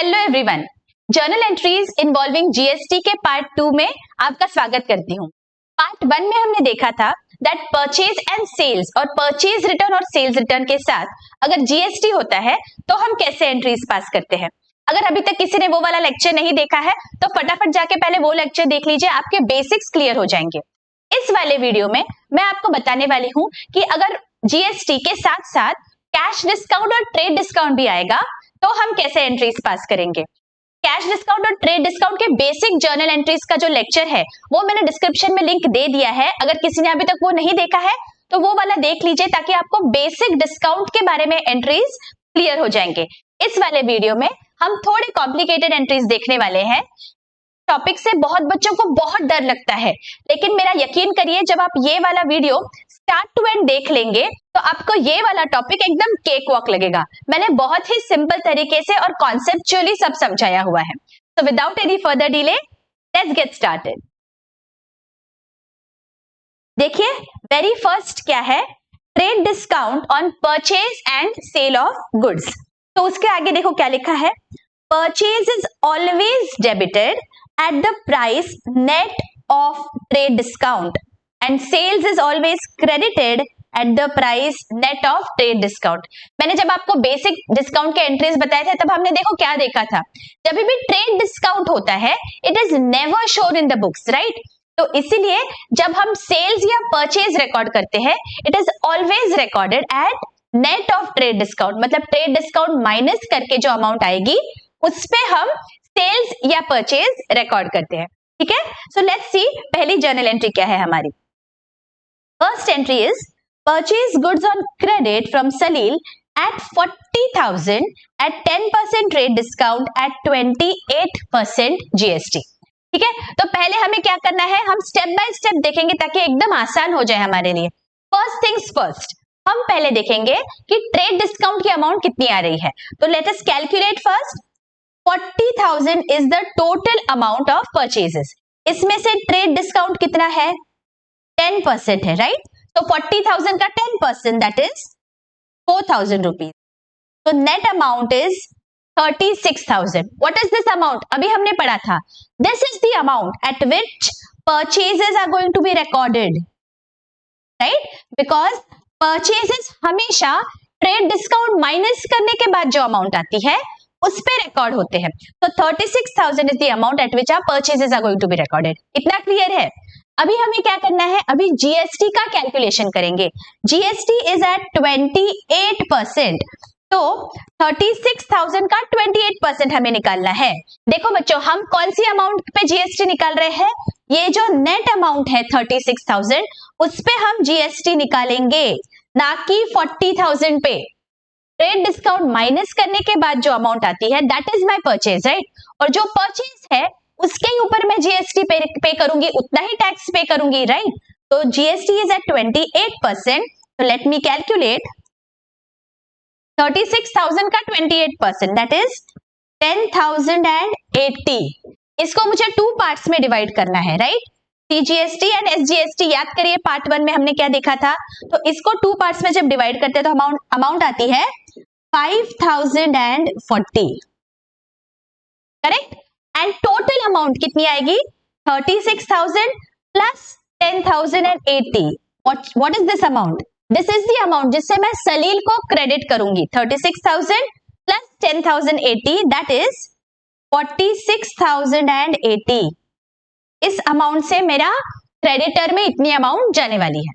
Hello everyone, journal entries involving GST के part 2 में आपका स्वागत करती हूँ। पार्ट 1 में हमने देखा था दैट परचेज एंड सेल्स और परचेज रिटर्न और सेल्स रिटर्न के साथ अगर जीएसटी होता है तो हम कैसे एंट्रीज पास करते हैं। अगर अभी तक किसी ने वो वाला लेक्चर नहीं देखा है तो फटाफट जाके पहले वो लेक्चर देख लीजिए, आपके बेसिक्स क्लियर हो जाएंगे। इस वाले वीडियो में मैं आपको बताने वाली हूँ कि अगर जीएसटी के साथ साथ कैश डिस्काउंट और ट्रेड डिस्काउंट भी आएगा तो हम कैसे एंट्रीज पास करेंगे। कैश डिस्काउंट और ट्रेड डिस्काउंट के बेसिक जर्नल एंट्रीज का जो लेक्चर है वो मैंने डिस्क्रिप्शन में लिंक दे दिया है। अगर किसी ने अभी तक वो नहीं देखा है तो वो वाला देख लीजिए ताकि आपको बेसिक डिस्काउंट के बारे में एंट्रीज क्लियर हो जाएंगे। इस वाले वीडियो में हम थोड़े कॉम्प्लिकेटेड एंट्रीज देखने वाले हैं। टॉपिक से बहुत बच्चों को बहुत डर लगता है, लेकिन मेरा यकीन करिए जब आप ये वाला वीडियो स्टार्ट टू एंड देख लेंगे तो आपको ये वाला टॉपिक एकदम केक वॉक लगेगा। मैंने बहुत ही सिंपल तरीके से और कॉन्सेप्चुअली सब समझाया हुआ है। So without any further delay let's get started. देखिए वेरी फर्स्ट क्या है, trade discount on purchase and sale of goods. तो उसके आगे देखो क्या लिखा है, purchase is always debited at the price net of trade discount and sales is always credited at the price net of trade discount। मैंने जब आपको बेसिक डिस्काउंट के एंट्रीज बताए थे तब हमने देखो क्या देखा था, जब भी ट्रेड डिस्काउंट होता है it is never shown in the books, right. तो इसीलिए जब हम सेल्स या परचेज रिकॉर्ड करते हैं it is always recorded at net of trade discount, मतलब ट्रेड डिस्काउंट माइनस करके जो अमाउंट आएगी उस पे हम सेल्स या परचेज रिकॉर्ड करते हैं, ठीक है। सो लेट्स सी पहली जर्नल एंट्री क्या है हमारी। First entry is purchase goods on credit from Salil at 40,000 at 10% trade discount at 28% GST, ठीक है। तो पहले हमें क्या करना है, हम स्टेप बाय स्टेप देखेंगे ताकि एकदम आसान हो जाए हमारे लिए। फर्स्ट थिंग्स फर्स्ट, हम पहले देखेंगे कि ट्रेड डिस्काउंट की अमाउंट कितनी आ रही है। तो let us calculate first. 40,000 is the total amount of purchases। इसमें से ट्रेड डिस्काउंट कितना है, 10% है, राइट। तो 40,000 का 10% दैट इज 4,000 रुपीज। तो net amount is 36,000। What is this amount, अभी हमने पढ़ा था, this is the amount at which purchases are going to be recorded, right. Because purchases हमेशा ट्रेड डिस्काउंट माइनस करने के बाद जो अमाउंट आती है उस पे रिकॉर्ड होते हैं। तो 36,000 is the amount at which our purchases are going to be recorded. इतना क्लियर है। अभी हमें क्या करना है, अभी जीएसटी का कैलकुलेशन करेंगे। GST is at 28%। तो 36,000 का 28% हमें निकालना है। देखो बच्चों, हम कौन सी अमाउंट पे जीएसटी निकाल रहे हैं, ये जो नेट अमाउंट है 36,000 उस पे हम जीएसटी निकालेंगे, ना कि 40,000 पे। ट्रेड डिस्काउंट माइनस करने के बाद जो अमाउंट आती है that is my purchase, right. और जो परचेज है उसके ऊपर मैं जीएसटी पे करूंगी, उतना ही टैक्स पे करूंगी, राइट। तो जीएसटी इज एट 28%। तो लेट मी कैलकुलेट 36,000 का 28% दैट इज 10,080। इसको मुझे 2 पार्ट्स में डिवाइड करना है, राइट। सीजीएसटी एंड एसजीएसटी याद करिए, पार्ट 1 में हमने क्या देखा था। तो इसको 2 पार्ट्स में जब डिवाइड करते हैं तो अमाउंट आती है 5,040, करेक्ट। एंड टोटल अमाउंट कितनी आएगी, 36,000 plus 10,080। What is this amount, this is the amount जिससे मैं सलील को क्रेडिट करूंगी। 36,000 प्लस 10,080 दैट इज 46,080। इस अमाउंट से मेरा क्रेडिटर में इतनी अमाउंट जाने वाली है,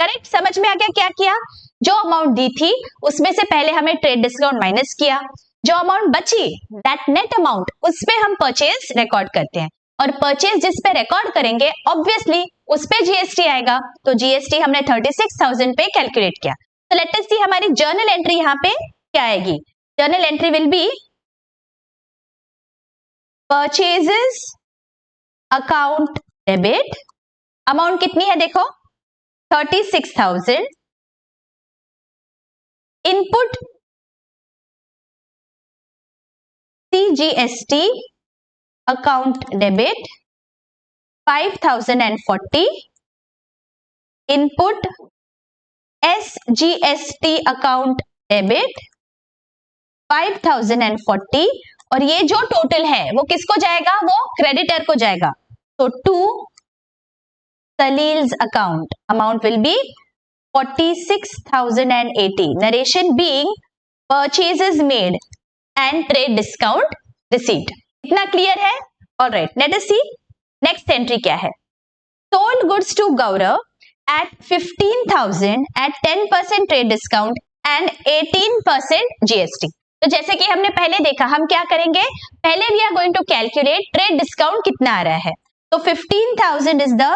करेक्ट। समझ में आ गया क्या किया, जो अमाउंट दी थी उसमें से पहले हमें ट्रेड डिस्काउंट माइनस किया, जो अमाउंट बची दैट नेट अमाउंट उस पे हम परचेज रिकॉर्ड करते हैं। और परचेज जिस पे रिकॉर्ड करेंगे ऑब्वियसली उस पे जीएसटी आएगा। तो जीएसटी हमने 36,000 पे कैलकुलेट किया। तो लेट अस सी हमारी जर्नल एंट्री यहाँ पे क्या आएगी। Journal entry will be purchases account debit. Amount कितनी है देखो 36,000। Input CGST account debit 5,040। Input SGST account debit 5,040 और ये जो टोटल है वो किसको जाएगा, वो क्रेडिटर को जाएगा। तो to Salil's account amount will be 46,080. Narration being purchases made and trade discount received. इतना क्लियर है? All right, let us see next entry क्या है. Sold goods to Gaurav at 15,000 at 10% trade discount and 18% GST. तो जैसे कि हमने पहले देखा, हम क्या करेंगे, पहले we are going to calculate trade discount कितना आ रहा है. तो 15,000 is the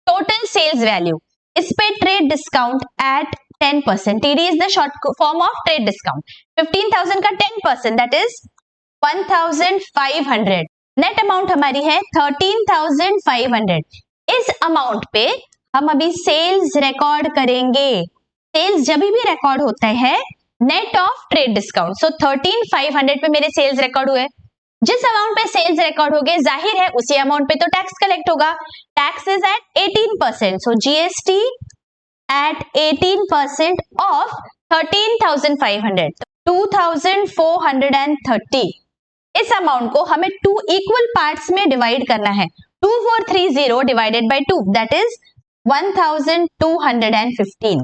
total sales value. इस पे trade discount at 10%. TD is the short form of trade discount. 15,000 का 10% that is 1,500. नेट अमाउंट हमारी है 13,500. इस अमाउंट पे हम अभी सेल्स रिकॉर्ड करेंगे. सेल्स जब भी रिकॉर्ड होता है नेट ऑफ ट्रेड डिस्काउंट. सो 13,500 पे मेरे सेल्स रिकॉर्ड हुए. जिस अमाउंट पे सेल्स रिकॉर्ड हो गए, जाहिर है उसी अमाउंट पे तो टैक्स कलेक्ट होगा. Tax is at 18%. So GST at 18% of 13,500. 2,430. इस अमाउंट को हमें टू इक्वल पार्ट्स में डिवाइड करना है. 2430 divided by 2 that is 1,215.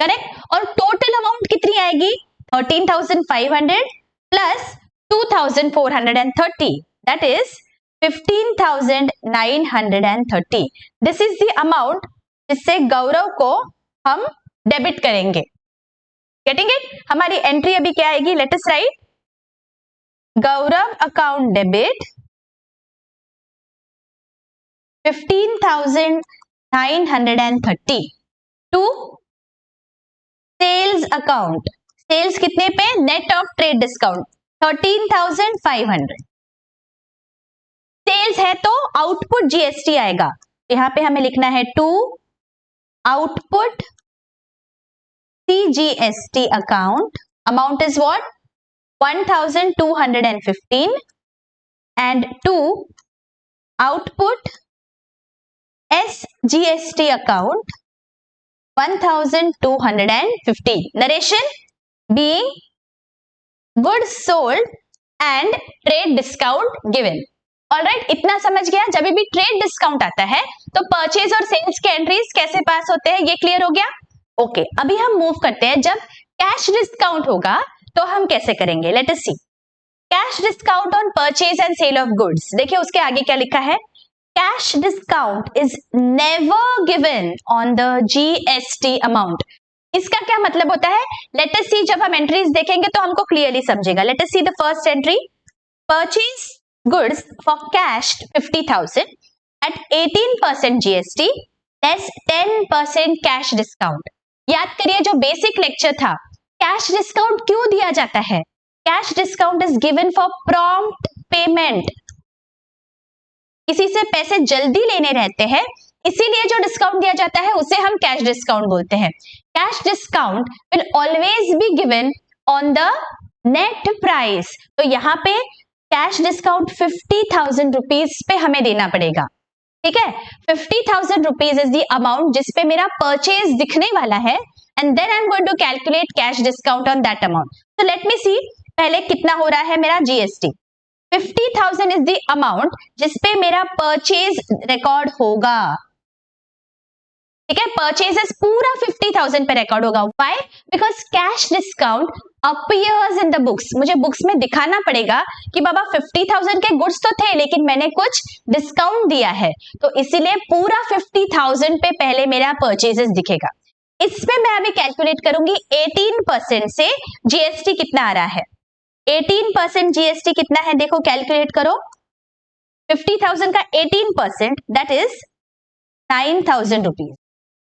Correct. और टोटल अमाउंट कितनी आएगी, 13,500 plus 2,430 that is 15,930. This is the amount जिससे गौरव को हम डेबिट करेंगे. Getting it? हमारी एंट्री अभी क्या आएगी, let us write Gaurav account debit 15,930 to sales account. Sales कितने पे, net of trade discount 13,500. Sales है तो आउटपुट जीएसटी आएगा. यहां पे हमें लिखना है to output CGST account. Amount is what, 1,215 and to output SGST account 1,250. Narration being goods sold and trade discount given. Alright, इतना समझ गया. जब भी ट्रेड डिस्काउंट आता है तो परचेज और सेल्स के एंट्रीज कैसे पास होते हैं, ये क्लियर हो गया. ओके, अभी हम मूव करते हैं. जब कैश डिस्काउंट होगा तो हम कैसे करेंगे, let us see. Cash discount on purchase and sale of goods. देखिए उसके आगे क्या लिखा है, cash discount is never given on the GST amount. इसका क्या मतलब होता है, लेट अस सी. जब हम एंट्रीज देखेंगे तो हमको क्लियरली समझेगा. Let us see the first entry, purchase goods for cash 50,000 at 18% GST less 10% cash discount. याद करिए जो बेसिक लेक्चर था, कैश डिस्काउंट क्यों दिया जाता है. Cash discount is given for prompt payment. किसी से पैसे जल्दी लेने रहते हैं, इसीलिए जो डिस्काउंट दिया जाता है उसे हम कैश डिस्काउंट बोलते हैं. Cash discount will always be given on the net price. तो यहाँ पे कैश डिस्काउंट 50,000 रुपीज पे हमें देना पड़ेगा. ठीक है, 50,000 रुपीज इज द अमाउंट जिसपे मेरा परचेज दिखने वाला है and then I am going to calculate cash discount on that amount. तो लेट मी सी, पहले कितना हो रहा है मेरा जीएसटी. 50,000 इज द अमाउंट जिसपे मेरा परचेज रिकॉर्ड होगा. ठीक है, परचेजेस पूरा 50,000 पे रिकॉर्ड होगा. Why, because cash discount appears in the books. मुझे बुक्स में दिखाना पड़ेगा कि बाबा 50,000 के गुड्स तो थे लेकिन मैंने कुछ डिस्काउंट दिया है, तो इसीलिए पूरा 50,000 पे पहले मेरा परचेजेस दिखेगा. इसमें मैं अभी कैलकुलेट करूंगी 18% से जीएसटी कितना आ रहा है. 18% जीएसटी कितना है, देखो कैलकुलेट करो. 50,000 का 18% दैट इज 9,000 रुपीज.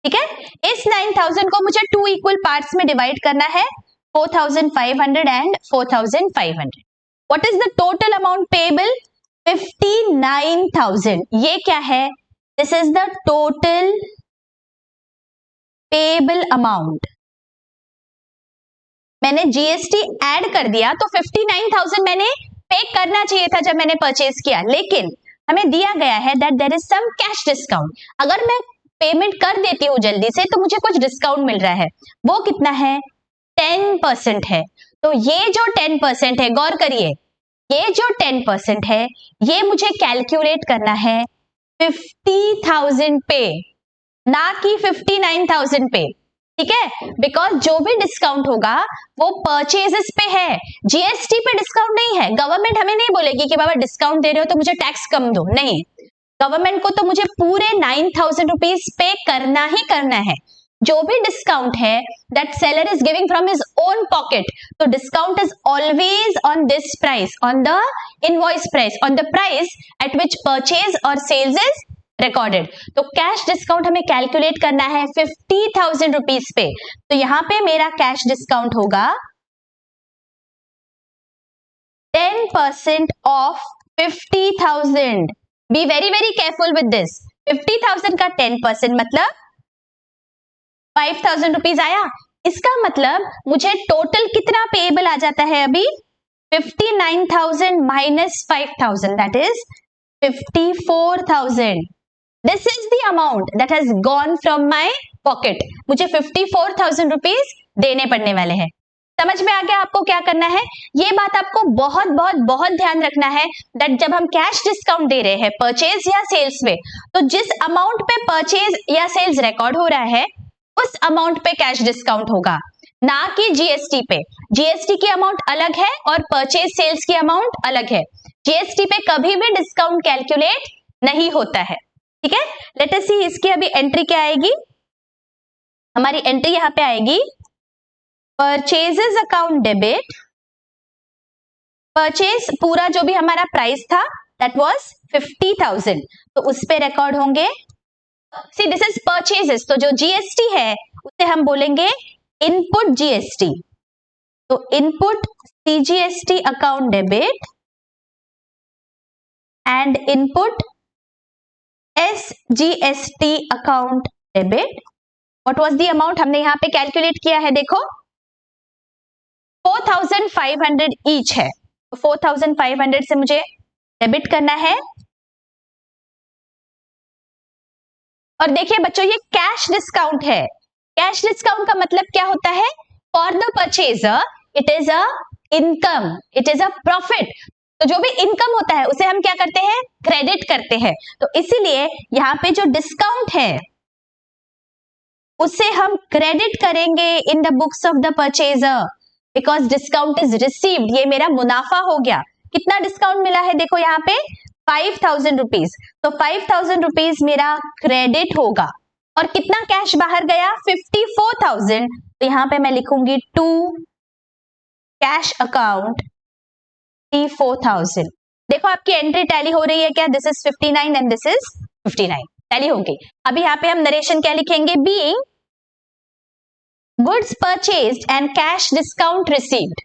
ठीक है, इस 9,000 को मुझे टू इक्वल पार्ट्स में डिवाइड करना है, 4,500 and 4,500. What is the total amount payable, 59,000. ये क्या है, this is the total payable amount. मैंने जीएसटी ऐड कर दिया तो 59,000 मैंने पे करना चाहिए था जब मैंने परचेज किया, लेकिन हमें दिया गया है that there is some cash discount. अगर मैं पेमेंट कर देती हूँ जल्दी से तो मुझे कुछ डिस्काउंट मिल रहा है. वो कितना है, 10% है. तो ये जो 10% है, गौर करिए, ये जो 10% है ये मुझे कैलकुलेट करना है 50,000 पे, ना कि 59,000 पे, ठीक है। बिकॉज जो भी डिस्काउंट होगा वो परचेजेस पे है, जीएसटी पे डिस्काउंट नहीं है। गवर्नमेंट हमें नहीं बोलेगी कि बाबा डिस्काउंट दे रहे हो तो मुझे टैक्स कम दो, नहीं, गवर्नमेंट को तो मुझे पूरे 9,000 रुपीज पे करना ही करना है। जो भी डिस्काउंट है that seller is giving from his own pocket, तो discount is always on this price, on the invoice price, on the price at which purchase और सेल्स इज रिकॉर्डेड। तो कैश डिस्काउंट हमें कैलकुलेट करना है 50,000 rupees पे, तो यहां पे मेरा कैश डिस्काउंट होगा 10% of 50,000। B very very careful with this. 50,000 का 10% मतलब 5,000 रुपीज आया। इसका मतलब मुझे टोटल कितना पेएबल आ जाता है अभी, 59,000 minus 5,000, that is 54,000। This is the amount that has gone from my pocket. मुझे 54,000 रुपीज देने पड़ने वाले हैं। समझ में आ गया आपको क्या करना है? ये बात आपको बहुत बहुत बहुत ध्यान रखना है दैट जब हम कैश डिस्काउंट दे रहे हैं परचेज या सेल्स में, तो जिस अमाउंट पे परचेज या सेल्स रिकॉर्ड हो रहा है उस अमाउंट पे कैश डिस्काउंट होगा, ना कि जीएसटी पे। जीएसटी की अमाउंट अलग है और परचेज सेल्स की अमाउंट अलग है। जीएसटी पे कभी भी डिस्काउंट कैलकुलेट नहीं होता है, ठीक है। लेट अस सी इसकी अभी एंट्री क्या आएगी। हमारी एंट्री यहां पे आएगी परचेजेस अकाउंट डेबिट। परचेज पूरा जो भी हमारा प्राइस था दैट वाज 50,000, तो उस पे रिकॉर्ड होंगे। सी दिस इज परचेजेस, तो जो जीएसटी है उसे हम बोलेंगे इनपुट जीएसटी। तो input CGST account debit and input SGST account debit. What was the amount हमने यहां पे कैलकुलेट किया है, देखो 4,500 ईच है, तो 4,500 से मुझे डेबिट करना है। और देखिए बच्चों ये कैश डिस्काउंट है। कैश डिस्काउंट का मतलब क्या होता है, for the purchaser it is a income, it is a profit. तो जो भी इनकम होता है उसे हम क्या करते हैं, क्रेडिट करते हैं। तो इसीलिए यहां पे जो डिस्काउंट है उसे हम क्रेडिट करेंगे in the books of the purchaser, because discount is received. ये मेरा मुनाफा हो गया। कितना डिस्काउंट मिला है देखो यहाँ पे 5,000 रुपीज, तो 5,000 रुपीज मेरा क्रेडिट होगा। और कितना कैश बाहर गया 54,000, तो यहां पे मैं लिखूंगी टू कैश अकाउंट 54,000। देखो आपकी एंट्री टैली हो रही है क्या, this is 59 and this is 59, tally होगी। अभी यहाँ पे हम नरेशन क्या लिखेंगे, being goods purchased and cash discount received.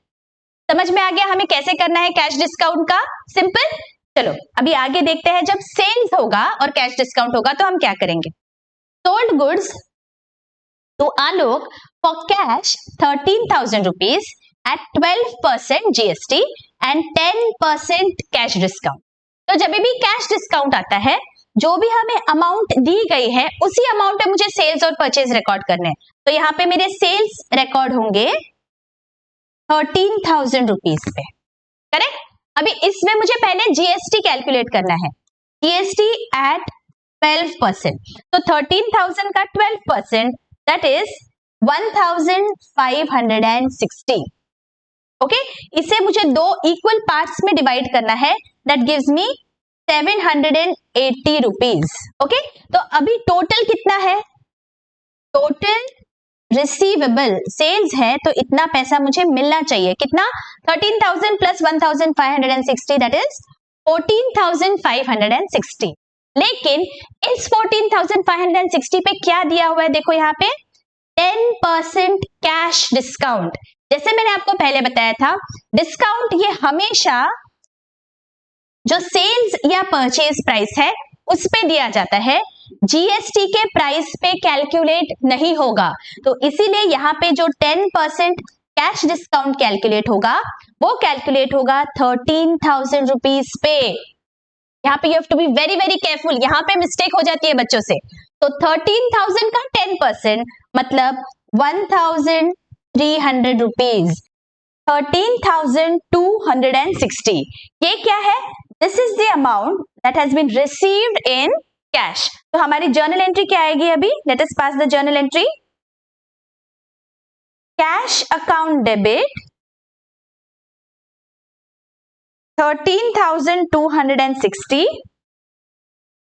समझ में आ गया हमें कैसे करना है कैश डिस्काउंट का, सिंपल। चलो अभी आगे देखते हैं, जब सेल्स होगा और कैश डिस्काउंट होगा तो हम क्या करेंगे। Sold goods to Alok for cash 13,000 rupees at 12% GST and 10% cash discount. तो जब भी कैश डिस्काउंट आता है, जो भी हमें अमाउंट दी गई है उसी अमाउंट पे मुझे सेल्स और परचेज रिकॉर्ड करने हैं। तो यहाँ पे मेरे सेल्स रिकॉर्ड होंगे 13,000 रुपीज पे, करेक्ट। अभी इसमें मुझे पहले जीएसटी कैलकुलेट करना है, जीएसटी एट 12%। तो 13,000 का 12% दैट इज 1,560। ओके, इसे मुझे दो इक्वल पार्ट्स में डिवाइड करना है, that gives me 780 rupees. Okay, तो अभी टोटल कितना है, टोटल रिसीवेबल सेल्स है तो इतना पैसा मुझे मिलना चाहिए। कितना, 13,000 प्लस 1,560 दैट इज 14,560। लेकिन इस 14,560 पे क्या दिया हुआ है, देखो यहाँ पे 10% कैश डिस्काउंट। जैसे मैंने आपको पहले बताया था, डिस्काउंट ये हमेशा जो सेल्स या परचेज प्राइस है उस पे दिया जाता है, जीएसटी के प्राइस पे कैलकुलेट नहीं होगा। तो इसीलिए यहाँ पे जो 10% कैश डिस्काउंट कैलकुलेट होगा वो कैलकुलेट होगा 13,000 रुपीज पे। यहाँ पे you have to be very very careful, यहाँ पे मिस्टेक हो जाती है बच्चों से। तो 13,000 का 10% मतलब 1,300 रुपीज। 13,260. ये क्या है? This is the amount that has been received in cash. तो हमारी जर्नल एंट्री क्या आएगी अभी? Let us pass the journal entry. Cash account debit 13,260.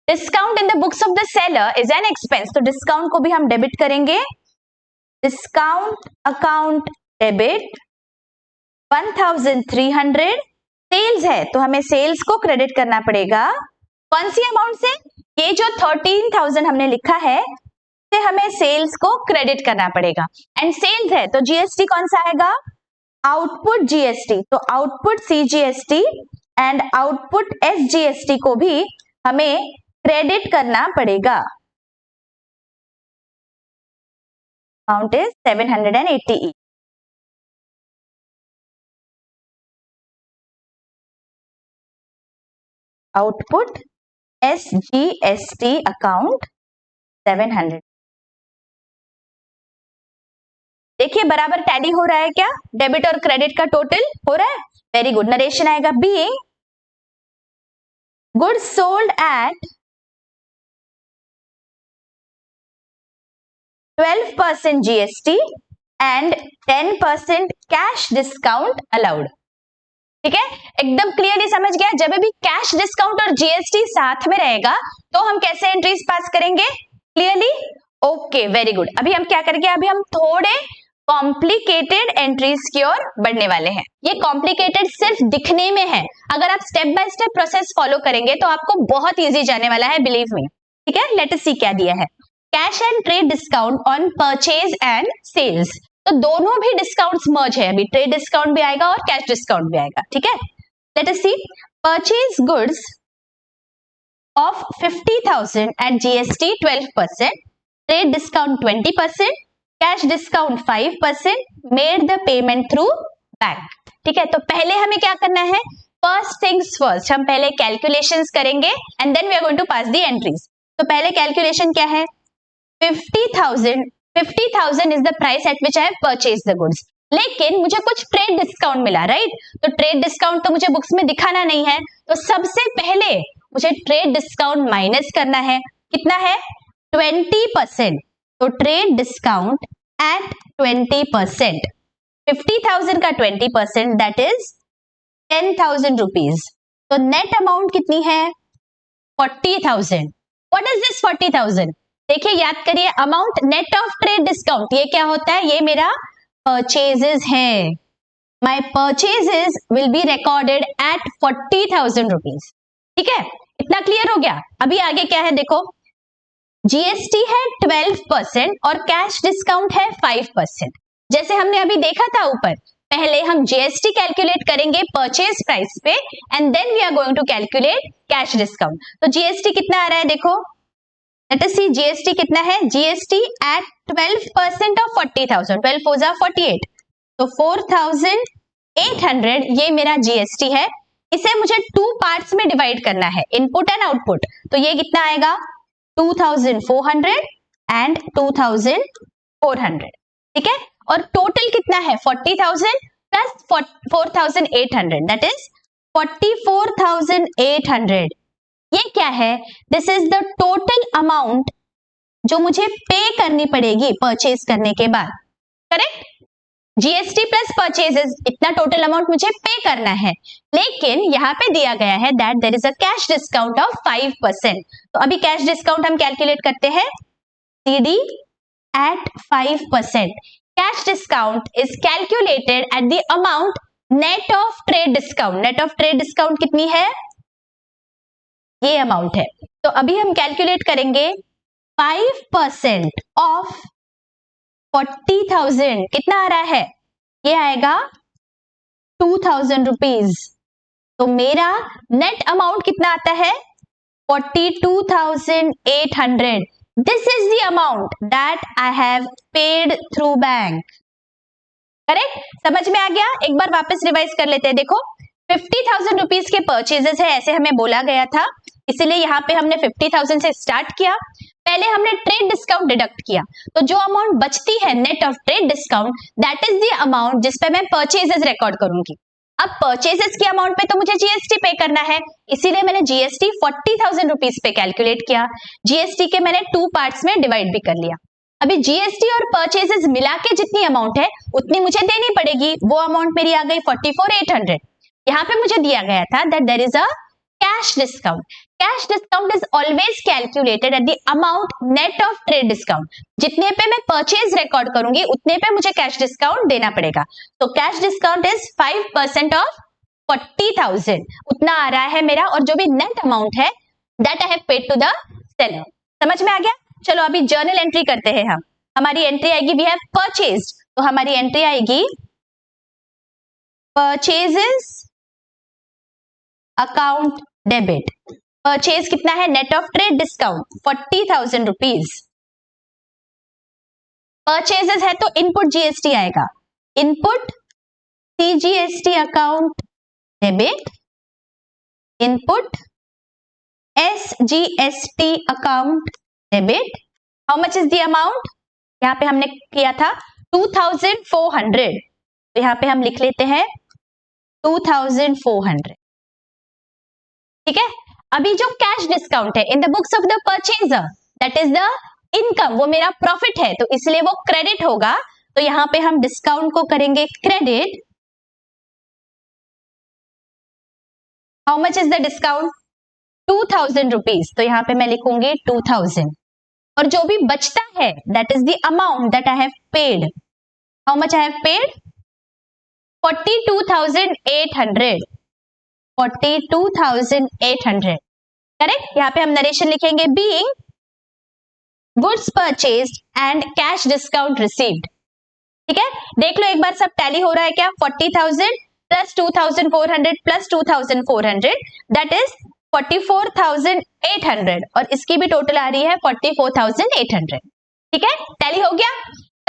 Discount in the books of the seller is an expense. तो discount को भी हम debit करेंगे. Discount account debit 1,300. सेल्स है तो हमें सेल्स को क्रेडिट करना पड़ेगा. कौन सी अमाउंट से? ये जो 13,000 हमने लिखा है से हमें सेल्स को क्रेडिट करना पड़ेगा. एंड सेल्स है तो जीएसटी कौन सा आएगा? Output GST. तो output CGST and output SGST को भी हमें क्रेडिट करना पड़ेगा. Amount is 780. Output SGST account 700. देखिए बराबर टैली हो रहा है क्या? डेबिट और क्रेडिट का टोटल हो रहा है. Very good. नरेशन आएगा. Being goods sold at 12% GST and 10% cash discount allowed. ठीक है, एकदम क्लियरली समझ गया. जब भी कैश डिस्काउंट और जीएसटी साथ में रहेगा तो हम कैसे एंट्रीज पास करेंगे? क्लियरली. Okay, very good. अभी हम क्या करेंगे? अभी हम थोड़े कॉम्प्लिकेटेड एंट्रीज की ओर बढ़ने वाले हैं. ये कॉम्प्लिकेटेड सिर्फ दिखने में है. अगर आप step by step process follow करेंगे तो आपको बहुत इजी जाने वाला है, बिलीव मी. ठीक है, लेट अस सी क्या दिया है. Cash and trade discount on purchase and sales. तो दोनों भी डिस्काउंट्स मर्ज है. अभी ट्रेड डिस्काउंट भी आएगा और कैश डिस्काउंट भी आएगा. ठीक है, let us see. Purchase goods of 50,000 at GST 12%, trade discount 20%, cash discount 5%, made the payment through bank. ठीक है, तो पहले हमें क्या करना है? First things first. हम पहले कैलकुलेशंस करेंगे and then we are going to pass the entries. तो पहले कैलकुलेशन क्या है? 50,000 is the price at which I have purchased the goods. लेकिन मुझे कुछ ट्रेड डिस्काउंट मिला, राइट? तो ट्रेड डिस्काउंट तो मुझे बुक्स में दिखाना नहीं है. तो सबसे पहले मुझे ट्रेड डिस्काउंट माइनस करना है. कितना है? 20%. तो ट्रेड डिस्काउंट एट 20%. 50,000 का 20% दैट इज 10,000 रुपीज. तो नेट अमाउंट कितनी है? 40,000. What is this 40,000? देखिए, याद करिए, amount net of trade discount. ये क्या होता है? ये मेरा परचेजेस है. My purchases will be recorded at 40,000 rupees. ठीक है, इतना क्लियर हो गया. अभी आगे क्या है देखो. जीएसटी है 12% और कैश डिस्काउंट है 5%. जैसे हमने अभी देखा था ऊपर, पहले हम जीएसटी कैलकुलेट करेंगे परचेज प्राइस पे and then we are going to calculate cash discount. तो जीएसटी कितना आ रहा है देखो. लेट अस सी जीएसटी कितना है. GST at 12% of 40,000. 12 4 जा 48. तो 4,800 ये मेरा जीएसटी है. इसे मुझे 2 पार्ट्स में डिवाइड करना है, इनपुट एंड आउटपुट. तो ये कितना आएगा? 2,400 एंड 2,400. ठीक है, और टोटल कितना है? 40,000 प्लस 4,800 दैट इज 44,800. ये क्या है? This is the total amount जो मुझे पे करनी पड़ेगी परचेज करने के बाद. करेक्ट? जीएसटी प्लस परचेजेस, इतना टोटल अमाउंट मुझे पे करना है. लेकिन यहाँ पे दिया गया है that there is a cash discount of 5%. तो अभी कैश डिस्काउंट हम कैलकुलेट करते हैं. CD at 5%. Cash discount is calculated at the amount net of trade discount. Net of trade discount कितनी है? ये अमाउंट है. तो अभी हम कैलकुलेट करेंगे 5% ऑफ 40,000 कितना आ रहा है? ये आएगा 2,000 रुपीज. तो मेरा नेट अमाउंट कितना आता है? 42,800. This is the amount that I have paid through bank. Correct? समझ में आ गया? एक बार वापस रिवाइज कर लेते हैं. देखो, 50,000 रुपीज के परचेजेस है, ऐसे हमें बोला गया था, इसीलिए यहाँ पे हमने 50,000 से स्टार्ट किया. पहले हमने ट्रेड डिस्काउंट डिडक्ट किया, तो जो अमाउंट बचती है net of trade discount, that is the amount जिस पे मैं परचेजेस रिकॉर्ड करूंगी। अब परचेजेस की अमाउंट पे तो मुझे जीएसटी पे करना है, इसीलिए मैंने जीएसटी 40,000 रुपीज पे कैलकुलेट किया। जीएसटी के मैंने 2 पार्ट्स में डिवाइड भी कर लिया। अभी जीएसटी और परचेजेस मिला के जितनी अमाउंट है उतनी मुझे देनी पड़ेगी, वो अमाउंट मेरी आ गई 44,800। यहाँ पे मुझे दिया गया था that there is a cash discount. Cash discount is always calculated at the amount net of trade discount. जितने पे मैं परचेज रिकॉर्ड करूंगी उतने पे मुझे कैश डिस्काउंट देना पड़ेगा। तो कैश डिस्काउंट इज 5% ऑफ 40,000, उतना आ रहा है मेरा, और जो भी नेट अमाउंट है that I have paid to the seller. समझ में आ गया? चलो अभी जर्नल एंट्री करते हैं हम। हमारी एंट्री आएगी वी हैव परचेज्ड, तो हमारी एंट्री आएगी परचेजेस अकाउंट डेबिट। परचेज कितना है? Net of trade discount 40,000 rupees. Purchases है तो इनपुट जीएसटी आएगा, input CGST account debit, input SGST account debit. How much is the amount? यहाँ पे हमने किया था 2,400, तो यहाँ पे हम लिख लेते हैं 2,400। ठीक है, अभी जो कैश डिस्काउंट है in the books of the purchaser that is the income, वो मेरा प्रॉफिट है तो इसलिए वो क्रेडिट होगा, तो यहाँ पे हम डिस्काउंट को करेंगे credit. How much is the discount? 2,000 rupees, तो यहाँ पे मैं लिखूंगी 2,000, और जो भी बचता है that is the amount that I have paid. How much I have paid? 42,800, 42,800। Correct? यहाँ पे हम नरेशन लिखेंगे being goods purchased and cash discount received. ठीक है, देख लो एक बार सब टैली हो रहा है क्या? 40,000 प्लस 2,400 प्लस 2,400 दैट इज 44,800, और इसकी भी टोटल आ रही है 44,800। ठीक है, टैली हो गया?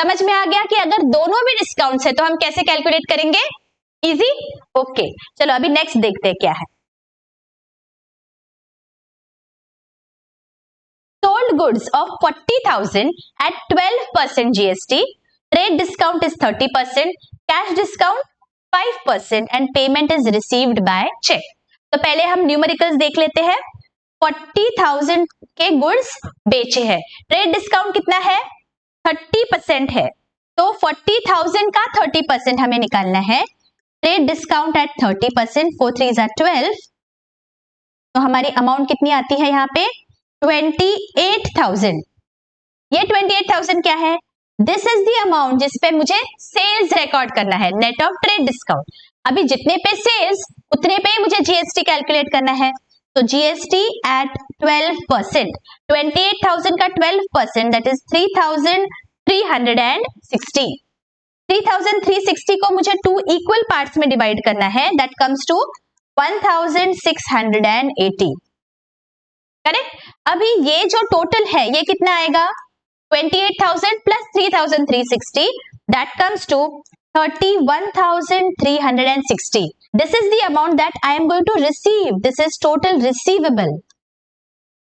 समझ में आ गया कि अगर दोनों भी डिस्काउंट्स है तो हम कैसे कैलकुलेट करेंगे? इजी? ओके, चलो अभी नेक्स्ट देखते हैं क्या है। Sold goods of 40,000 at 12% GST, trade discount is 30%, cash discount 5% and payment is received by check। तो पहले हम न्यूमेरिकल्स देख लेते हैं। 40,000 के गुड्स बेचे हैं, ट्रेड डिस्काउंट कितना है? 30% है, तो 40,000 का 30% हमें निकालना है। ट्रेड डिस्काउंट एट 30%, 4 3 are 12, तो हमारी अमाउंट कितनी आती है यहाँ पे? 28,000। ये 28,000 क्या है? दिस इज द अमाउंट जिस पे मुझे सेल्स रिकॉर्ड करना है, नेट ऑफ ट्रेड डिस्काउंट। अभी जितने पे सेल्स उतने पे मुझे जीएसटी कैलकुलेट करना है, तो जीएसटी एट 12%, 28,000 का 12% दैट इज 3,360। 3,360 को मुझे 2 इक्वल पार्ट्स में डिवाइड करना है, दैट कम्स टू 1,680। करेक्ट? अभी ये जो टोटल है ये कितना आएगा? 28,000 plus 3,360 that comes to 31,360। This is the amount that I am going to receive, this is total receivable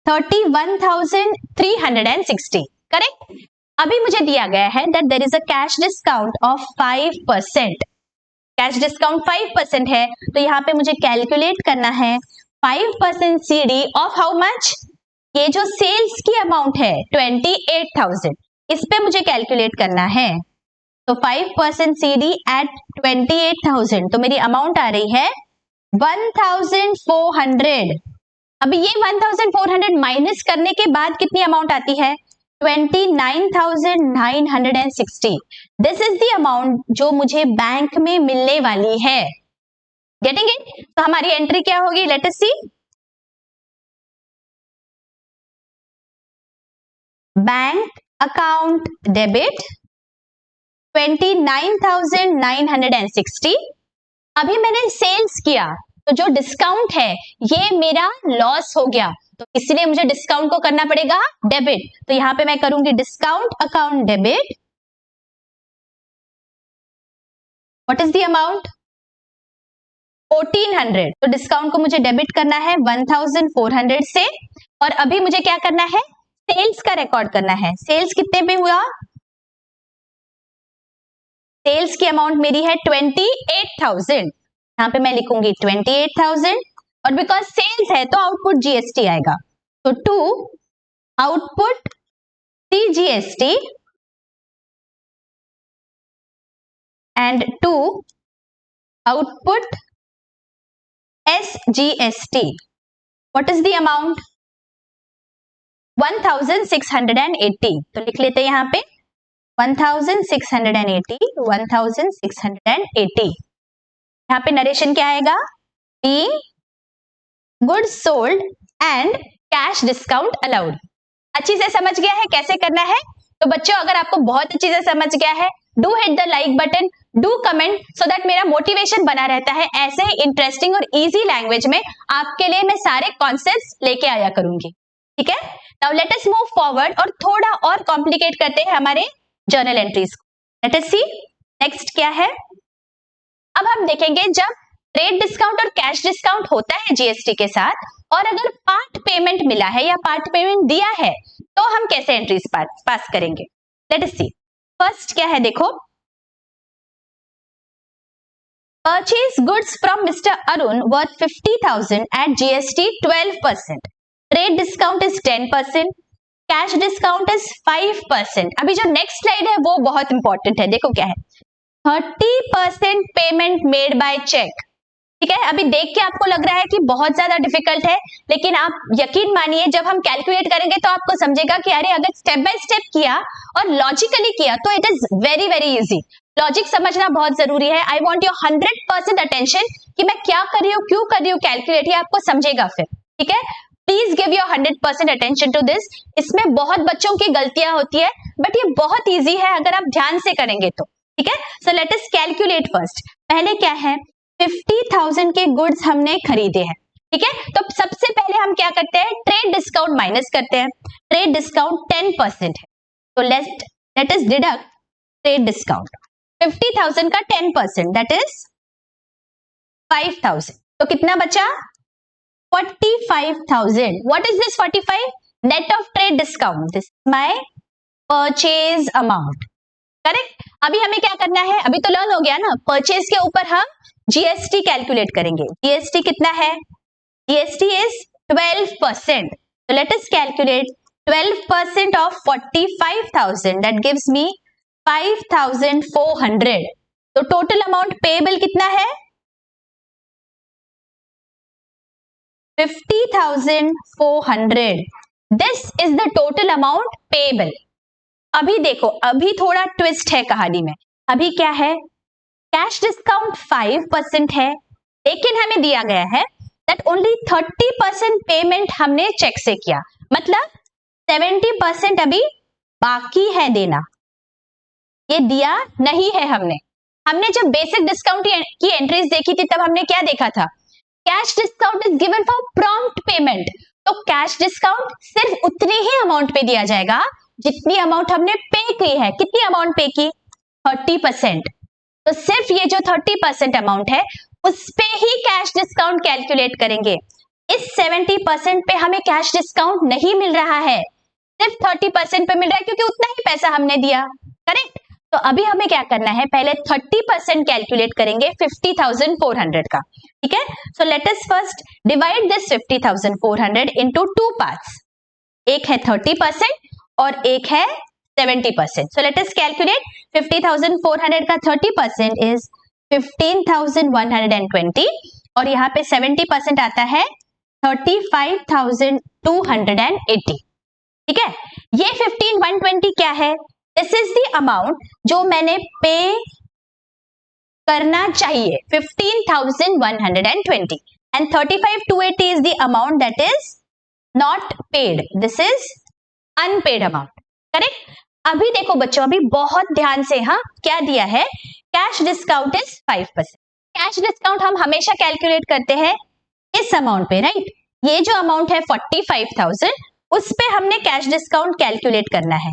31,360। Correct? अभी मुझे दिया गया है that there is a cash discount of 5%। Cash discount 5% है, तो यहाँ पे मुझे कैलकुलेट करना है 5% CD ऑफ हाउ मच? ये जो सेल्स की अमाउंट है 28,000, इस पे मुझे कैलकुलेट करना है, तो 5% CD एट 28,000, तो मेरी अमाउंट आ रही है 1,400। अभी ये 1,400 माइनस करने के बाद कितनी अमाउंट आती है? 29,960। दिस इज द अमाउंट जो मुझे बैंक में मिलने वाली है। Getting it? तो हमारी एंट्री क्या होगी? Let us see. Bank account debit 29,960। अभी मैंने सेल्स किया तो जो डिस्काउंट है ये मेरा लॉस हो गया, तो इसलिए मुझे डिस्काउंट को करना पड़ेगा डेबिट, तो यहां पे मैं करूंगी discount account debit. What is the amount? 1,400, तो डिस्काउंट को मुझे डेबिट करना है 1,400 से, और अभी मुझे क्या करना है? सेल्स का रिकॉर्ड करना है। सेल्स कितने पे हुआ? सेल्स की अमाउंट मेरी है 28,000, यहाँ पे मैं लिखूंगी 28,000 और बिकॉज सेल्स है तो आउटपुट जीएसटी आएगा। तो to output CGST and to output SGST. What is the amount? 1680. तो लिख लेते हैं यहाँ पे 1680, 1680। यहाँ पे नरेशन क्या आएगा? Being goods sold and cash discount allowed. अच्छी से समझ गया है कैसे करना है? तो बच्चों अगर आपको बहुत अच्छी से समझ गया है, do hit the like button, do comment so that मेरा मोटिवेशन बना रहता है। ऐसे ही इंटरेस्टिंग और इजी लैंग्वेज में आपके लिए मैं सारे कॉन्सेप्ट्स लेके आया करूंगी, ठीक है? Now let us move forward और थोड़ा और कॉम्प्लिकेट करते हैं हमारे जर्नल एंट्रीज को। लेट अस सी नेक्स्ट क्या है। अब हम देखेंगे जब ट्रेड डिस्काउंट और कैश डिस्काउंट होता है जीएसटी के साथ और अगर पार्ट पेमेंट मिला है या पार्ट पेमेंट दिया है तो हम कैसे एंट्रीज पास करेंगे। लेट अस सी फर्स्ट क्या है, देखो purchase goods from mister Arun worth 50,000 at GST 12%, trade discount is 10%, cash discount is 5%। अभी जो नेक्स्ट स्लाइड है वो बहुत इंपॉर्टेंट है, देखो क्या है 30% पेमेंट मेड बाय चेक। ठीक है, अभी देख के आपको लग रहा है कि बहुत ज्यादा डिफिकल्ट है, लेकिन आप यकीन मानिए जब हम कैलकुलेट करेंगे तो आपको समझेगा कि अरे अगर स्टेप बाय स्टेप किया और लॉजिकली किया तो it is very very easy. Logic समझना बहुत जरूरी है। आई वॉन्ट योर 100% अटेंशन कि मैं क्या कर रही हूँ, क्यों कर रही हूँ कैलकुलेट, ये आपको समझेगा फिर। ठीक है, please give your 100% attention to this. इसमें बहुत बच्चों की गलतियां होती है बट ये बहुत ईजी है अगर आप ध्यान से करेंगे तो। ठीक है, so let us calculate first. पहले क्या है, 50,000 के गुड्स हमने खरीदे हैं। ठीक है, तो सबसे पहले हम क्या करते हैं, ट्रेड डिस्काउंट माइनस करते हैं। ट्रेड डिस्काउंट 10% है, तो let us deduct trade discount. 50,000 का 10% दैट इज 5,000, तो कितना बचा 45,000। What is this 45? Net of trade discount, this is my purchase amount. Correct. अभी हमें क्या करना है, अभी तो लर्न हो गया ना, परचेज के ऊपर हम जीएसटी कैलकुलेट करेंगे। जीएसटी कितना है, जीएसटी इज 12%, तो let us calculate 12% of 45,000 that gives me 5,400। तो टोटल अमाउंट पेएबल कितना है 50,400। This is the total amount payable. अभी देखो, अभी थोड़ा ट्विस्ट है कहानी में। अभी क्या है, कैश डिस्काउंट 5% है, लेकिन हमें दिया गया है दैट ओनली 30% पेमेंट हमने चेक से किया, मतलब 70% अभी बाकी है देना, ये दिया नहीं है हमने। हमने जब बेसिक डिस्काउंट की एंट्रीज देखी थी तब हमने क्या देखा था, cash discount is given for prompt payment, तो कैश डिस्काउंट सिर्फ उतनी ही अमाउंट पे दिया जाएगा जितनी अमाउंट हमने पे की है। कितनी अमाउंट पे की, 30%, तो सिर्फ ये जो 30% अमाउंट है उस पे ही कैश डिस्काउंट कैलकुलेट करेंगे। इस 70% पे हमें कैश डिस्काउंट नहीं मिल रहा है, सिर्फ 30% पे मिल रहा है क्योंकि उतना ही पैसा हमने दिया। करेक्ट, तो अभी हमें क्या करना है, पहले 30% कैलकुलेट करेंगे 50,400 का। ठीक है, so let us first divide this 50,400 into two parts, एक है 30% और एक है 70%। सो लेट अस कैलकुलेट 50,400 का 30% इज 15,120 और यहाँ पे 70% आता है 35,280। ठीक है, ये 15,120 क्या है, दिस इज द अमाउंट जो मैंने पे करना चाहिए 15,120 and 35,280 is the amount that is not paid, this is unpaid amount. Correct. अभी देखो बच्चों, अभी बहुत ध्यान से, हाँ क्या दिया है, cash discount is 5%। Cash discount हम हमेशा कैलकुलेट करते हैं इस अमाउंट पे, राइट। ये जो अमाउंट है 45,000 उस पे हमने कैश डिस्काउंट कैलकुलेट करना है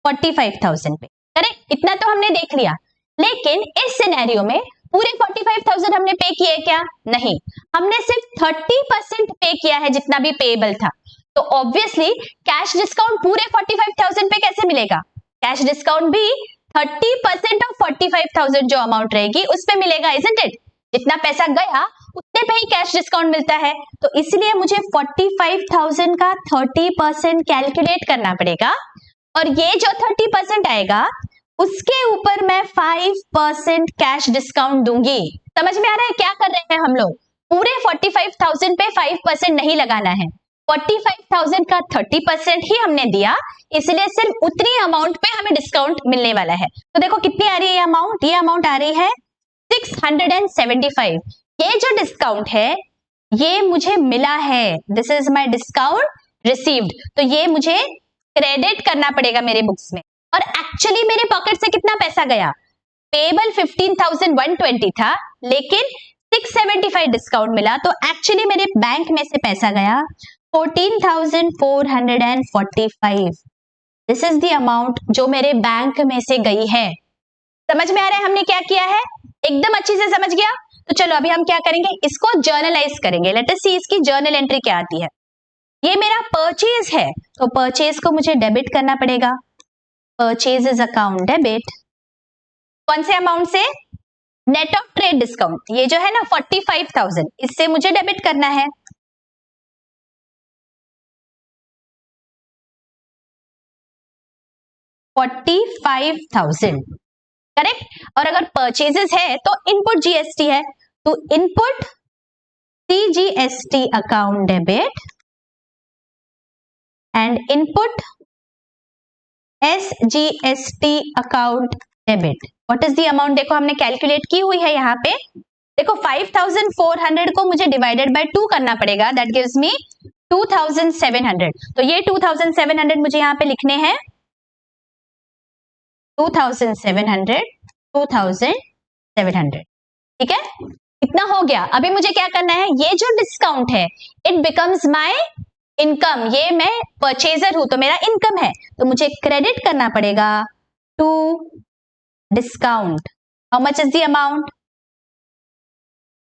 45,000 पे। करेक्ट, इतना तो हमने देख लिया, लेकिन इस सिनेरियो में पूरे 45,000 हमने पे किए क्या, नहीं, हमने सिर्फ 30% पे किया है जितना भी पेएबल था। तो ऑब्वियसली कैश डिस्काउंट पूरे 45,000 पे कैसे मिलेगा? कैश डिस्काउंट भी 30% ऑफ 45,000 जो अमाउंट रहेगी उस पे मिलेगा, इजंट इट? जितना पैसा गया उतने पे ही कैश डिस्काउंट मिलता है, तो इसलिए मुझे 45,000 का 30% कैलकुलेट करना पड़ेगा, और ये जो 30% आएगा उसके ऊपर मैं 5% कैश डिस्काउंट दूंगी। समझ में आ रहा है क्या कर रहे हैं हम लोग? पूरे 45,000 पे 5% नहीं लगाना है, 45,000 का 30% ही हमने दिया, इसलिए सिर्फ उतनी अमाउंट पे हमें डिस्काउंट मिलने वाला है। तो देखो कितनी आ रही है ये अमाउंट? ये अमाउंट आ रही है 675। ये जो डिस्काउंट है ये मुझे मिला है, this is my discount received, तो ये मुझे क्रेडिट करना पड़ेगा मेरे बुक्स में। और एक्चुअली मेरे पॉकेट से कितना पैसा गया? पेबल 15,120 था, लेकिन 675 डिस्काउंट मिला, तो एक्चुअली मेरे बैंक में से पैसा गया 14,445। दिस इज द अमाउंट जो मेरे बैंक में से गई है। समझ में आ रहा है हमने क्या किया है? एकदम अच्छी से समझ गया? तो चलो अभी हम क्या करेंगे, इसको जर्नलाइज करेंगे। लेट अस सी इसकी जर्नल एंट्री क्या आती है। ये मेरा परचेज है, तो परचेज को मुझे डेबिट करना पड़ेगा। परचेजेस अकाउंट डेबिट, कौन से अमाउंट से? नेट ऑफ ट्रेड डिस्काउंट, ये जो है ना 45,000, इससे मुझे डेबिट करना है। $45,000 करेक्ट। और अगर परचेजेस है तो इनपुट जीएसटी है, तो input CGST account debit and input SGST account debit. What is the amount? देखो हमने कैलकुलेट की हुई है यहाँ पे। देखो 5,400 को मुझे डिवाइडेड बाय 2 करना पड़ेगा, दैट गिव्स मी 2,700। तो ये 2,700 मुझे यहाँ पे लिखने हैं, 2,700, 2,700, ठीक है? इतना हो गया। अभी मुझे क्या करना है, ये जो डिस्काउंट है इट बिकम्स माय इनकम, ये मैं परचेजर हूं तो मेरा इनकम है, तो मुझे क्रेडिट करना पड़ेगा to discount. How much is the amount?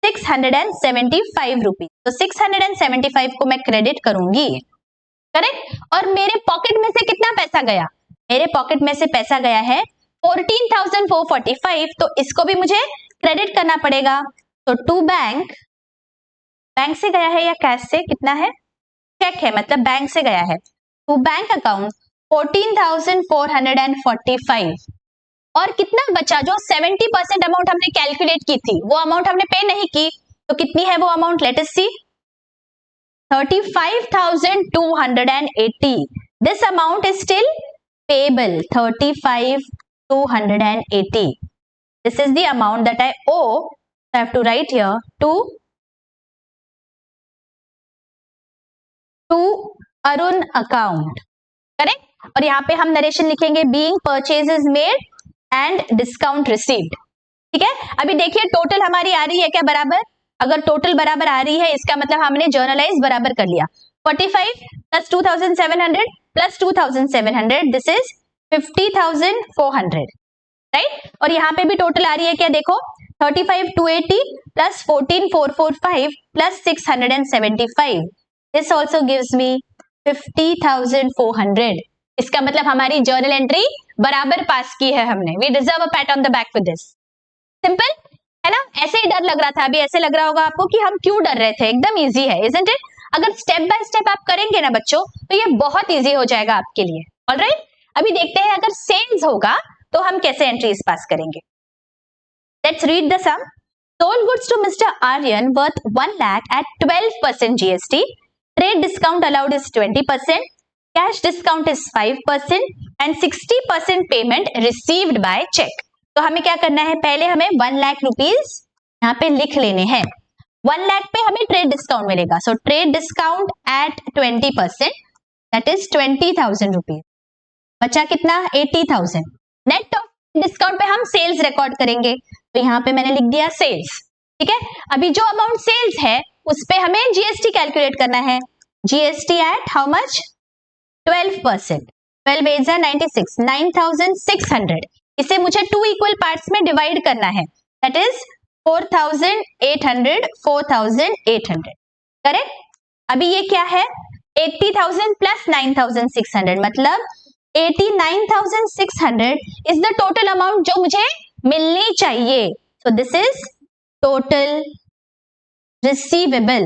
675 rupees. तो 675 को मैं क्रेडिट करूंगी, करेक्ट। और मेरे पॉकेट में से कितना पैसा गया? मेरे पॉकेट में से पैसा गया है 14,445, तो इसको भी मुझे क्रेडिट करना पड़ेगा। तो टू बैंक, बैंक से गया है या कैश से? कितना है? चेक है, मतलब बैंक से गया है। टू बैंक अकाउंट 14,445, और कितना बचा? जो 70% अमाउंट हमने कैलकुलेट की थी वो अमाउंट हमने पे नहीं की, तो कितनी है वो amount? Let us see, 35,280। This amount is still payable, 35,280. This is the amount that I owe. So I have to write here to Arun account, correct? और यहाँ पे हम नरेशन लिखेंगे being purchases made and discount received, ठीक है? अभी देखिए total हमारी आ रही है क्या बराबर? अगर टोटल बराबर आ रही है इसका मतलब हमने जर्नलाइज बराबर कर लिया। 45 plus 2,700 plus 2,700, this is 50,400, right? और यहाँ पे भी टोटल आ रही है क्या? देखो 35,280 plus 14,445 plus 675, this also gives me 50,400। इसका मतलब हमारी जर्नल एंट्री बराबर पास की है हमने। We deserve a pat on the back with this. Simple है ना? ऐसे ही डर लग रहा था, अभी ऐसे लग रहा होगा आपको कि हम क्यों डर रहे थे। एकदम इजी है, इजंट इट? अगर स्टेप बाय स्टेप आप करेंगे ना बच्चों, तो ये बहुत इजी हो जाएगा आपके लिए। ऑलराइट, अभी देखते हैं अगर सेल्स होगा तो हम कैसे एंट्रीज पास करेंगे। Let's read the sum. Sold goods to mister Aryan worth 1 lakh at 12% GST. Trade discount allowed is 20%. Cash discount is 5% and 60% payment received by check. तो हमें क्या करना है? पहले हमें 1 लाख रुपीज यहाँ पे लिख लेने हैं। 1 लाख पे हमें ट्रेड डिस्काउंट मिलेगा, so trade discount at 20%, that is 20,000 rupees. बचा कितना? 80,000। नेट ऑफ डिस्काउंट पे हम सेल्स रिकॉर्ड करेंगे, तो यहाँ पे मैंने लिख दिया सेल्स, ठीक है? अभी जो अमाउंट सेल्स है उस पे हमें जीएसटी कैलकुलेट करना है। GST at how much? 12%। 12 8 96, 9,600। इसे मुझे 2 इक्वल पार्ट्स में डिवाइड करना है, दैट इज 4,800, 4,800, करेक्ट? अभी ये क्या है? 80,000 प्लस 9,600 मतलब 89,600 इज द टोटल अमाउंट जो मुझे मिलनी चाहिए. So this is total receivable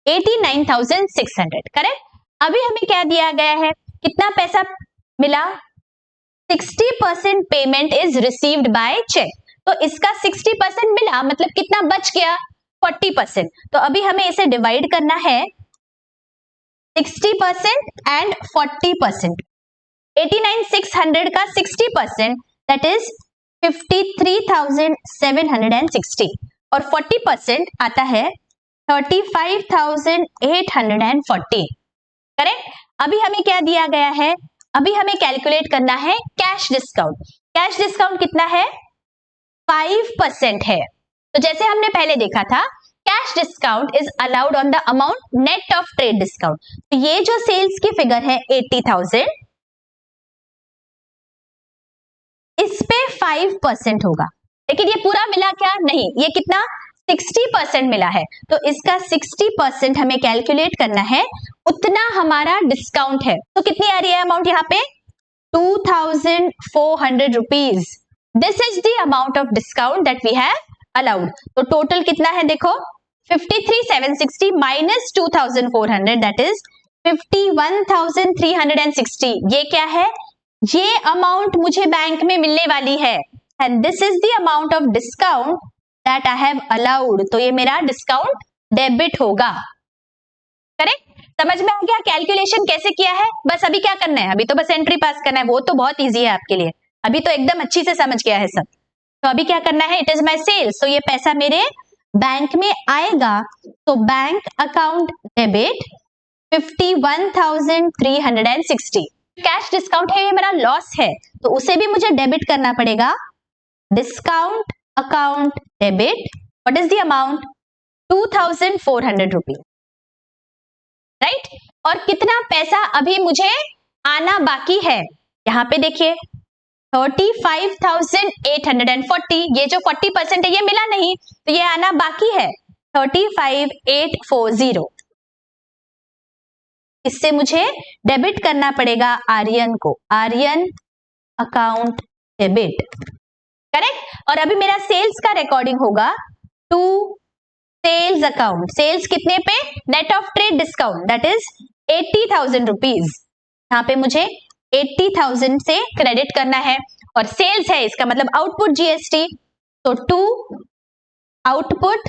89,600. Correct. अभी हमें क्या दिया गया है, कितना पैसा मिला, 60% payment is received by cheque. तो इसका 60% मिला मतलब कितना बच गया, 40%. तो अभी हमें इसे डिवाइड करना है 60% एंड 40%. 89,600 का 60% दैट इज 53,760 और 40% आता है 35,840. करेक्ट. अभी हमें क्या दिया गया है, अभी हमें कैलकुलेट करना है कैश डिस्काउंट. कैश डिस्काउंट कितना है, 5% है. तो जैसे हमने पहले देखा था, cash discount is allowed on the amount net of trade discount. तो ये जो सेल्स की फिगर है 80,000, इस पे 5% होगा. लेकिन ये पूरा मिला क्या, नहीं, ये कितना 60% मिला है. तो इसका 60% हमें कैलकुलेट करना है, उतना हमारा डिस्काउंट है. तो कितनी आ रही है अमाउंट यहाँ पे, 2,400 rupees. This is the amount of discount that we have allowed. तो टोटल कितना है देखो, 53,760 माइनस 2,400 दैट इज 51,360. ये क्या है, ये अमाउंट मुझे बैंक में मिलने वाली है and this is the amount of discount that I have allowed. तो ये मेरा डिस्काउंट डेबिट होगा. करेक्ट. समझ में आ गया कैलकुलेशन कैसे किया है. बस अभी क्या करना है, अभी तो बस एंट्री पास करना है, वो तो बहुत इजी है आपके लिए, अभी तो एकदम अच्छी से समझ गया है सब. तो अभी क्या करना है, इट इज माई सेल्स. तो ये पैसा मेरे बैंक में आएगा. तो bank account debit 51,360. Cash discount है, ये मेरा लॉस है, तो उसे भी मुझे डेबिट करना पड़ेगा. Discount account debit, what is the amount, 2,400 rupees. Right. और कितना पैसा अभी मुझे आना बाकी है, यहाँ पे देखिए 35,840. ये जो 40% है ये मिला नहीं, तो ये आना बाकी है 35,840. इससे मुझे डेबिट करना पड़ेगा आर्यन को, आर्यन अकाउंट डेबिट. करेक्ट. और अभी मेरा सेल्स का रिकॉर्डिंग होगा टू सेल्स अकाउंट. सेल्स कितने पे, net of trade discount that is 80,000 rupees. यहाँ पे मुझे 80,000 से क्रेडिट करना है और सेल्स है, इसका मतलब आउटपुट जीएसटी. तो to output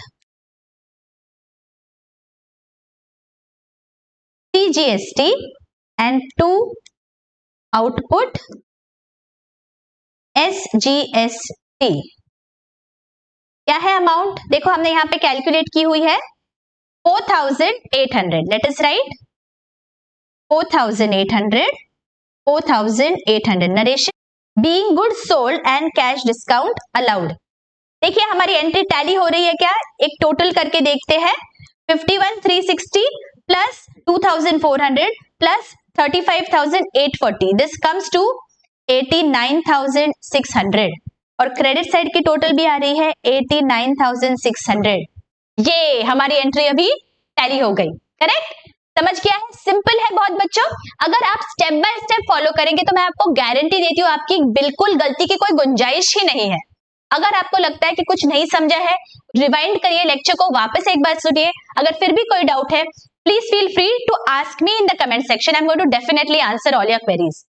GST and to output SGST. क्या है अमाउंट, देखो हमने यहाँ पे कैलकुलेट की हुई है 4,800. Let us right 4,800. Narration, being good sold and cash discount allowed. देखिए हमारी एंट्री टैली हो रही है क्या, एक टोटल करके देखते हैं. 51,360 plus 2,400 plus 35,840. This comes to 89,600. और क्रेडिट साइड की टोटल भी आ रही है 89,600. ये हमारी एंट्री अभी टैली हो गई. करेक्ट. समझ गया है, सिंपल है बहुत बच्चों. अगर आप स्टेप बाय स्टेप फॉलो करेंगे तो मैं आपको गारंटी देती हूँ आपकी बिल्कुल गलती की कोई गुंजाइश ही नहीं है. अगर आपको लगता है कि कुछ नहीं समझा है, रिवाइंड करिए लेक्चर को, वापस एक बार सुनिए. अगर फिर भी कोई डाउट है, please feel free to ask me in the comment section. I am going to definitely answer all your queries.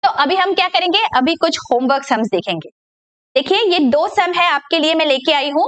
तो अभी हम क्या करेंगे, अभी कुछ होमवर्क सम्स देखेंगे. देखिए ये 2 सम है आपके लिए मैं लेके आई हूं,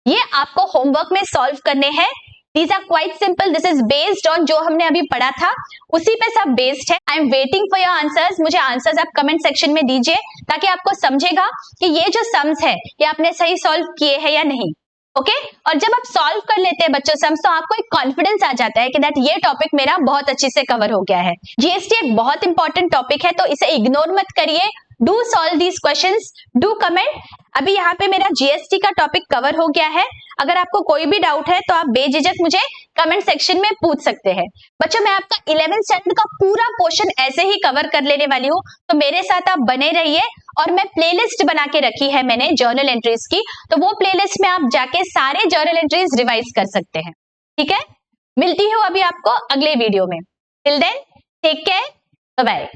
ये आपको होमवर्क में सॉल्व करने हैं. These are quite simple. This is based on जो हमने अभी पढ़ा था उसी पे सब बेस्ड है. I am waiting for your answers. मुझे आंसर्स आप कमेंट सेक्शन में दीजिए ताकि आपको समझेगा कि ये जो सम्स है ये आपने सही सॉल्व किए हैं या नहीं. ओके. और जब आप सॉल्व कर लेते हैं बच्चों सम्स, तो आपको एक कॉन्फिडेंस आ जाता है कि दैट ये टॉपिक मेरा बहुत अच्छे से कवर हो गया है. जीएसटी एक बहुत इंपॉर्टेंट टॉपिक है, तो इसे इग्नोर मत करिए. Do solve these questions, do comment. अभी यहाँ पे मेरा जीएसटी का टॉपिक कवर हो गया है. अगर आपको कोई भी डाउट है तो आप बेझिझक मुझे कमेंट सेक्शन में पूछ सकते हैं. बच्चों मैं आपका 11th स्टैंडर्ड का पूरा पोर्शन ऐसे ही कवर कर लेने वाली हूँ, तो मेरे साथ आप बने रहिए. और मैं प्लेलिस्ट बना के रखी है मैंने जर्नल एंट्रीज की, तो वो प्लेलिस्ट में आप जाके सारे जर्नल एंट्रीज रिवाइज कर सकते हैं. ठीक है. मिलती हूँ अभी आपको अगले वीडियो में। Till then take care, bye bye.